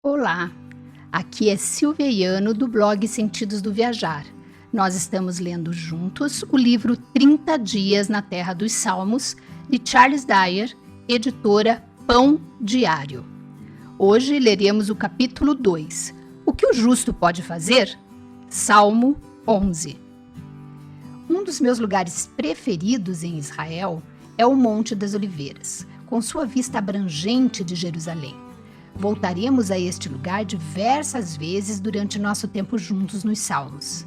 Olá, aqui é Silvia Iano do blog Sentidos do Viajar. Nós estamos lendo juntos o livro 30 Dias na Terra dos Salmos, de Charles Dyer, editora Pão Diário. Hoje leremos o capítulo 2, O que o justo pode fazer? Salmo 11. Um dos meus lugares preferidos em Israel é o Monte das Oliveiras, com sua vista abrangente de Jerusalém. Voltaremos a este lugar diversas vezes durante nosso tempo juntos nos Salmos.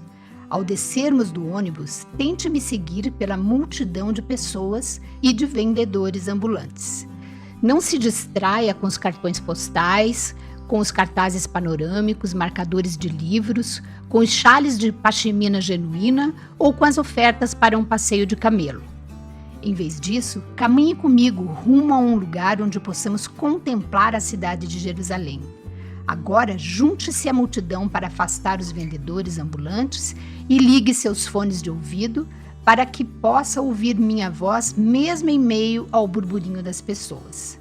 Ao descermos do ônibus, tente me seguir pela multidão de pessoas e de vendedores ambulantes. Não se distraia com os cartões postais, com os cartazes panorâmicos, marcadores de livros, com os chales de pashmina genuína ou com as ofertas para um passeio de camelo. Em vez disso, caminhe comigo rumo a um lugar onde possamos contemplar a cidade de Jerusalém. Agora, junte-se à multidão para afastar os vendedores ambulantes e ligue seus fones de ouvido para que possa ouvir minha voz mesmo em meio ao burburinho das pessoas.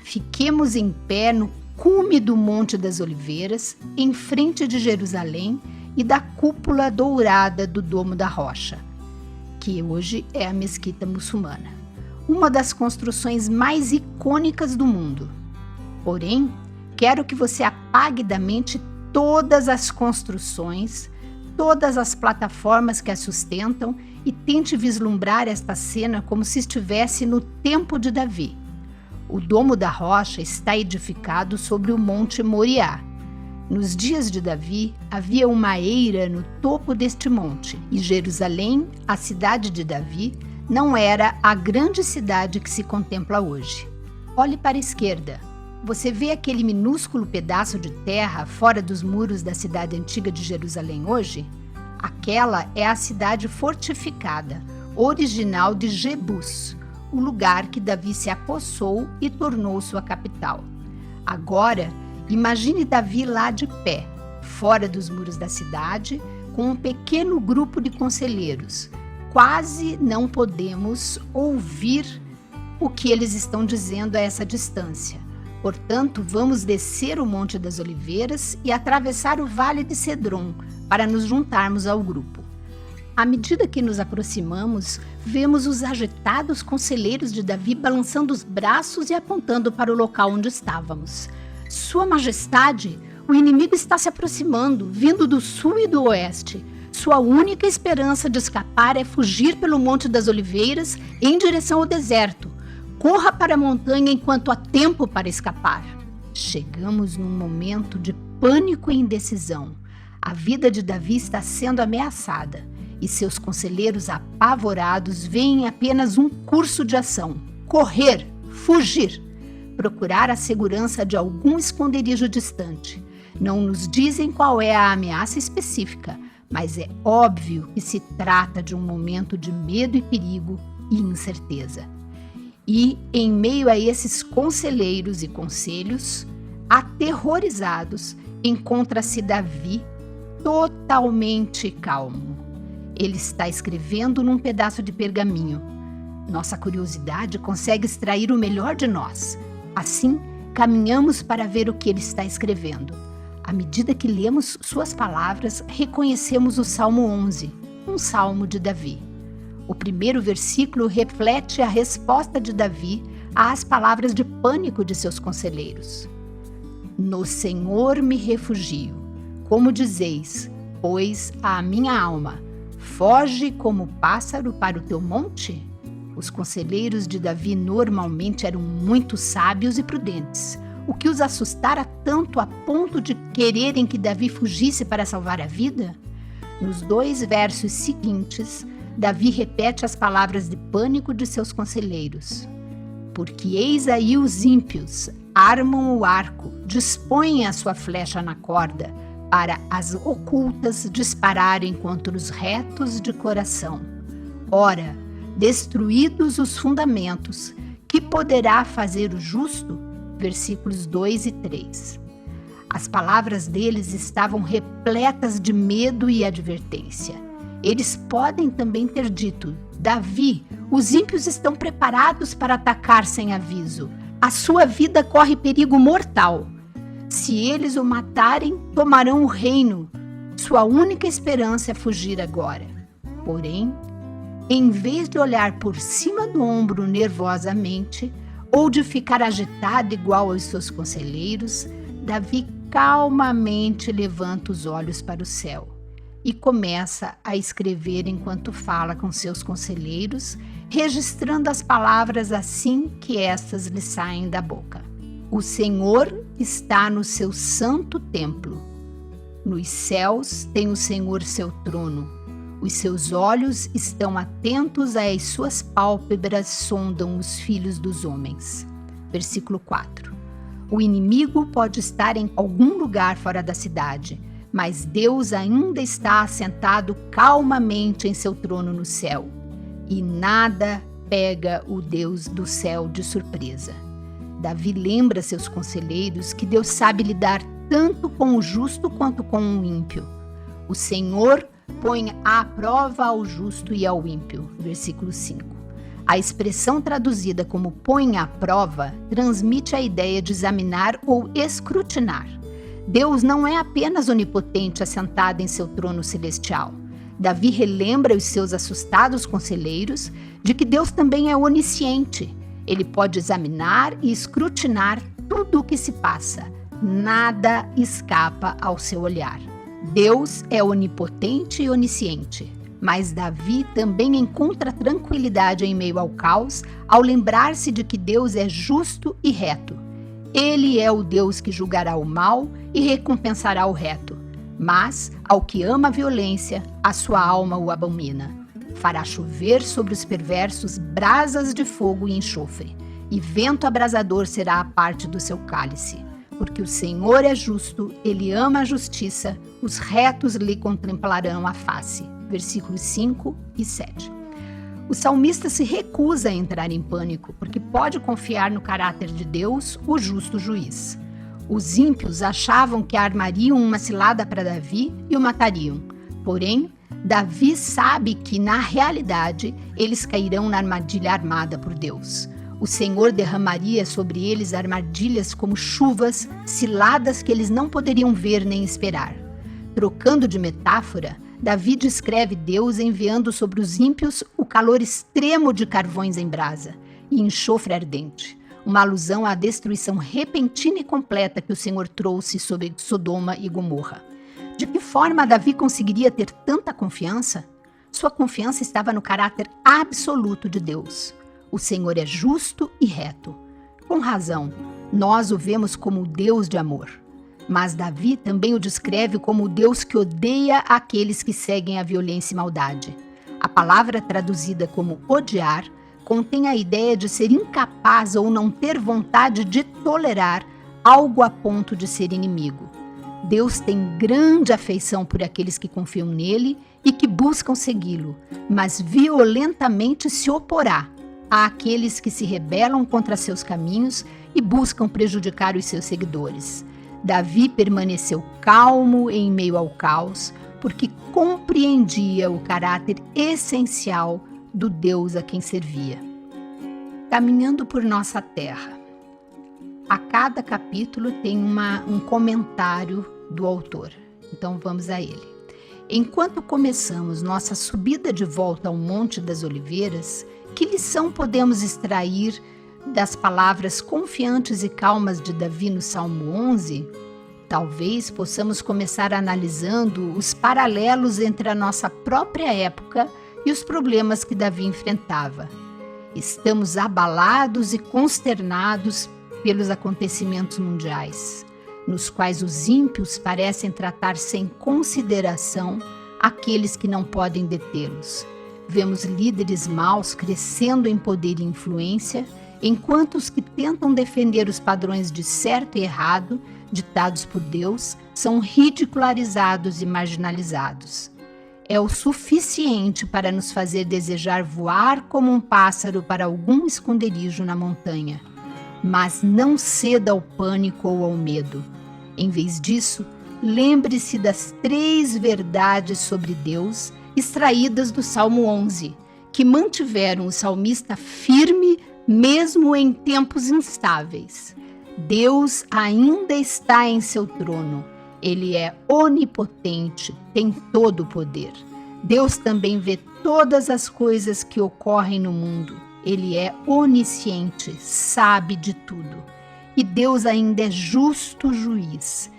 Fiquemos em pé no cume do Monte das Oliveiras, em frente de Jerusalém e da cúpula dourada do Domo da Rocha, que hoje é a mesquita muçulmana, uma das construções mais icônicas do mundo. Porém, quero que você apague da mente todas as construções, todas as plataformas que a sustentam e tente vislumbrar esta cena como se estivesse no tempo de Davi. O Domo da Rocha está edificado sobre o Monte Moriá. Nos dias de Davi, havia uma eira no topo deste monte, e Jerusalém, a cidade de Davi, não era a grande cidade que se contempla hoje. Olhe para a esquerda. Você vê aquele minúsculo pedaço de terra fora dos muros da cidade antiga de Jerusalém hoje? Aquela é a cidade fortificada, original de Jebus, o lugar que Davi se apossou e tornou sua capital. Agora, imagine Davi lá de pé, fora dos muros da cidade, com um pequeno grupo de conselheiros. Quase não podemos ouvir o que eles estão dizendo a essa distância. Portanto, vamos descer o Monte das Oliveiras e atravessar o Vale de Cedron para nos juntarmos ao grupo. À medida que nos aproximamos, vemos os agitados conselheiros de Davi balançando os braços e apontando para o local onde estávamos. Sua Majestade, o inimigo está se aproximando, vindo do sul e do oeste. Sua única esperança de escapar é fugir pelo Monte das Oliveiras em direção ao deserto. Corra para a montanha enquanto há tempo para escapar. Chegamos num momento de pânico e indecisão. A vida de Davi está sendo ameaçada e seus conselheiros apavorados veem apenas um curso de ação: correr, fugir. Procurar a segurança de algum esconderijo distante. Não nos dizem qual é a ameaça específica, mas é óbvio que se trata de um momento de medo e perigo e incerteza. E, em meio a esses conselheiros e conselhos, aterrorizados, encontra-se Davi totalmente calmo. Ele está escrevendo num pedaço de pergaminho. Nossa curiosidade consegue extrair o melhor de nós. Assim, caminhamos para ver o que ele está escrevendo. À medida que lemos suas palavras, reconhecemos o Salmo 11, um salmo de Davi. O primeiro versículo reflete a resposta de Davi às palavras de pânico de seus conselheiros. No Senhor me refugio, como dizeis, pois a minha alma, foge como pássaro para o teu monte? Os conselheiros de Davi normalmente eram muito sábios e prudentes, o que os assustara tanto a ponto de quererem que Davi fugisse para salvar a vida? Nos 2 versos seguintes, Davi repete as palavras de pânico de seus conselheiros. Porque eis aí os ímpios, armam o arco, dispõem a sua flecha na corda, para as ocultas dispararem contra os retos de coração. Ora, destruídos os fundamentos, que poderá fazer o justo? Versículos 2 e 3. As palavras deles estavam repletas de medo e advertência. Eles podem também ter dito: Davi, os ímpios estão preparados para atacar sem aviso. A sua vida corre perigo mortal. Se eles o matarem, tomarão o reino. Sua única esperança é fugir agora. Porém, em vez de olhar por cima do ombro nervosamente, ou de ficar agitado igual aos seus conselheiros, Davi calmamente levanta os olhos para o céu e começa a escrever enquanto fala com seus conselheiros, registrando as palavras assim que estas lhe saem da boca. O Senhor está no seu santo templo. Nos céus tem o Senhor seu trono. Os seus olhos estão atentos e as suas pálpebras sondam os filhos dos homens. Versículo 4. O inimigo pode estar em algum lugar fora da cidade, mas Deus ainda está assentado calmamente em seu trono no céu. E nada pega o Deus do céu de surpresa. Davi lembra seus conselheiros que Deus sabe lidar tanto com o justo quanto com o ímpio. O Senhor põe à prova ao justo e ao ímpio. Versículo 5. A expressão traduzida como põe à prova transmite a ideia de examinar ou escrutinar. Deus não é apenas onipotente assentado em seu trono celestial. Davi relembra os seus assustados conselheiros de que Deus também é onisciente. Ele pode examinar e escrutinar tudo o que se passa. Nada escapa ao seu olhar. Deus é onipotente e onisciente, mas Davi também encontra tranquilidade em meio ao caos ao lembrar-se de que Deus é justo e reto. Ele é o Deus que julgará o mal e recompensará o reto, mas ao que ama a violência, a sua alma o abomina. Fará chover sobre os perversos brasas de fogo e enxofre, e vento abrasador será a parte do seu cálice. Porque o Senhor é justo, ele ama a justiça, os retos lhe contemplarão a face. Versículos 5 e 7. O salmista se recusa a entrar em pânico, porque pode confiar no caráter de Deus, o justo juiz. Os ímpios achavam que armariam uma cilada para Davi e o matariam. Porém, Davi sabe que, na realidade, eles cairão na armadilha armada por Deus. O Senhor derramaria sobre eles armadilhas como chuvas, ciladas que eles não poderiam ver nem esperar. Trocando de metáfora, Davi descreve Deus enviando sobre os ímpios o calor extremo de carvões em brasa e enxofre ardente, uma alusão à destruição repentina e completa que o Senhor trouxe sobre Sodoma e Gomorra. De que forma Davi conseguiria ter tanta confiança? Sua confiança estava no caráter absoluto de Deus. O Senhor é justo e reto. Com razão, nós o vemos como o Deus de amor. Mas Davi também o descreve como o Deus que odeia aqueles que seguem a violência e maldade. A palavra traduzida como odiar contém a ideia de ser incapaz ou não ter vontade de tolerar algo a ponto de ser inimigo. Deus tem grande afeição por aqueles que confiam nele e que buscam segui-lo, mas violentamente se oporá àqueles que se rebelam contra seus caminhos e buscam prejudicar os seus seguidores. Davi permaneceu calmo em meio ao caos, porque compreendia o caráter essencial do Deus a quem servia. Caminhando por nossa terra. A cada capítulo tem um comentário do autor. Então vamos a ele. Enquanto começamos nossa subida de volta ao Monte das Oliveiras, que lição podemos extrair das palavras confiantes e calmas de Davi no Salmo 11? Talvez possamos começar analisando os paralelos entre a nossa própria época e os problemas que Davi enfrentava. Estamos abalados e consternados pelos acontecimentos mundiais, nos quais os ímpios parecem tratar sem consideração aqueles que não podem detê-los. Vemos líderes maus crescendo em poder e influência, enquanto os que tentam defender os padrões de certo e errado, ditados por Deus, são ridicularizados e marginalizados. É o suficiente para nos fazer desejar voar como um pássaro para algum esconderijo na montanha. Mas não ceda ao pânico ou ao medo. Em vez disso, lembre-se das 3 verdades sobre Deus extraídas do Salmo 11, que mantiveram o salmista firme mesmo em tempos instáveis. Deus ainda está em seu trono. Ele é onipotente, tem todo o poder. Deus também vê todas as coisas que ocorrem no mundo. Ele é onisciente, sabe de tudo. E Deus ainda é justo juiz,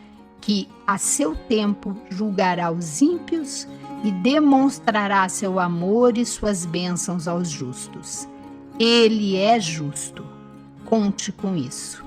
que a seu tempo julgará os ímpios e demonstrará seu amor e suas bênçãos aos justos. Ele é justo. Conte com isso.